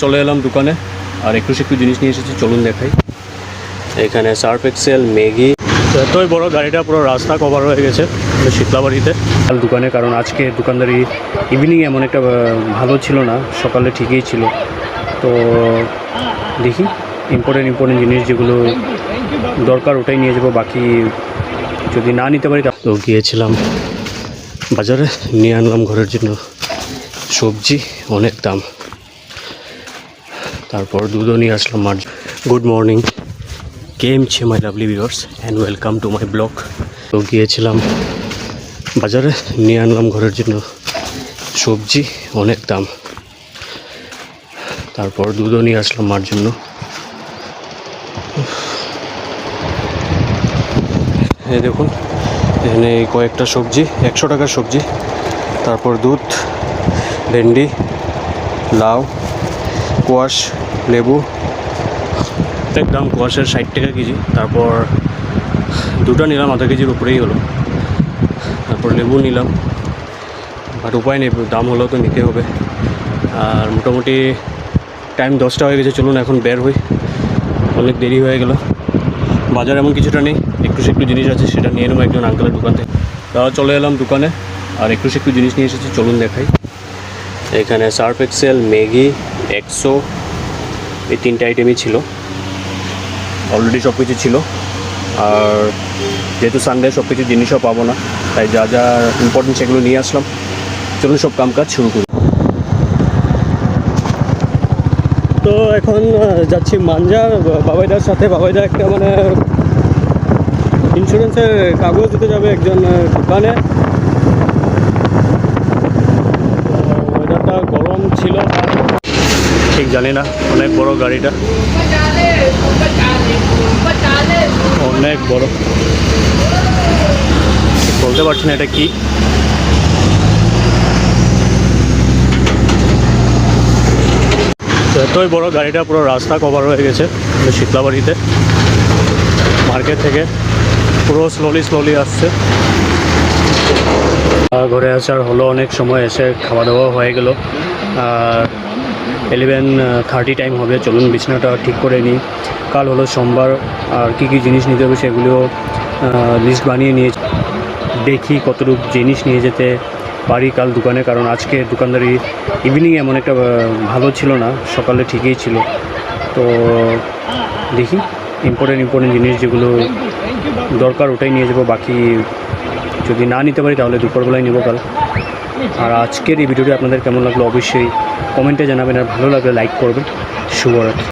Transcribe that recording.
চলে এলাম দোকানে আর একটু জিনিস নিয়ে এসেছি, চলুন দেখাই। এখানে সার্ফ এক্সেল, ম্যাগি। এতই বড় গাড়িটা পুরো রাস্তা কভার হয়ে গেছে শীতলাবাড়িতে দোকানে, কারণ আজকে দোকানদারি ইভিনিং এমন একটা ভালো ছিল না, সকালে ঠিকই ছিল। তো দেখি ইম্পর্টেন্ট জিনিস যেগুলো দরকার ওটাই নিয়ে যাবো, বাকি যদি না নিতে পারি। তো গিয়েছিলাম বাজারে, নিয়ে আনলাম ঘরের জন্য সবজি, অনেক দাম। তারপর দুধও নিয়ে আসলাম মার। গুড মর্নিং, কেম ছে my lovely viewers and welcome to my blog. তো গিয়েছিলাম বাজারে, নিয়ে আনলাম ঘরের জন্য সবজি, অনেক দাম। তারপর দুধও নিয়ে আসলাম মার জন্য। এই দেখুন, এখানে কয়েকটা সবজি, 100 টাকার সবজি। তারপর দুধ, ভেন্ডি, লাউ, কোয়াশ, লেবু। প্রত্যেক দাম কোয়াশের 60 টাকা কেজি। তারপর দুটো নিলাম, আধা কেজির উপরেই হলো। তারপর লেবু নিলাম, বাট উপায় নেই, দাম হলেও তো নিতে হবে। আর মোটামুটি টাইম 10টা হয়ে গেছে, চলুন এখন বের হই, অনেক দেরি হয়ে গেল। বাজার এমন কিছুটা নেই, একটু জিনিস আছে, সেটা নিয়ে নেবো একজন আঙ্কেলের দোকান থেকে। চলে এলাম দোকানে আর একটু জিনিস নিয়ে এসেছি, চলুন দেখাই। এখানে সার্ফ এক্সেল, ম্যাগি, এক্সো, এই 3টে আইটেমই ছিল। অলরেডি সব কিছু ছিল, আর যেহেতু সানডে সব কিছু জিনিসও পাবো না, তাই যা যা ইম্পর্টেন্ট সেগুলো নিয়ে আসলাম। চলুন সব কাজ শুরু করি। তো এখন যাচ্ছি মাঞ্জার বাবাইদার সাথে। বাবাইদা একটা ইন্স্যুরেন্সের কাগজ দিতে যাবে একজন দোকানে। ওয়েদারটা গরম ছিল, ঠিক জানি না। অনেক বড় গাড়িটা, অনেক বড়, বলতে পারছি না এটা কি। এতই বড় গাড়িটা পুরো রাস্তা কভার হয়ে গেছে শীতলাবাড়িতে। মার্কেট থেকে পুরো স্লোলি আসছে। ঘরে আসার হলো অনেক সময়, এসে খাওয়া দাওয়া হয়ে গেল। আর 11:30 টাইম হবে। চলুন বিছানাটা ঠিক করে নিই। কাল হলো সোমবার, আর কি জিনিস নিতে হবে সেগুলো লিস্ট বানিয়ে নিয়ে দেখি কতটুকু জিনিস নিয়ে যেতে পারি কাল দোকানে, কারণ আজকে দোকানদারি ইভিনিং এমন একটা ভালো ছিল না, সকালে ঠিকই ছিল। তো দেখি ইম্পর্টেন্ট জিনিস যেগুলো দরকার ওটাই নিয়ে যাবো, বাকি যদি না নিতে পারি তাহলে দুপুরবেলায় নেবো কাল। আর আজকের এই ভিডিওটি আপনাদের কেমন লাগলো অবশ্যই কমেন্টে জানাবেন, আর ভালো লাগলে লাইক করবেন। শুভরাত্রি।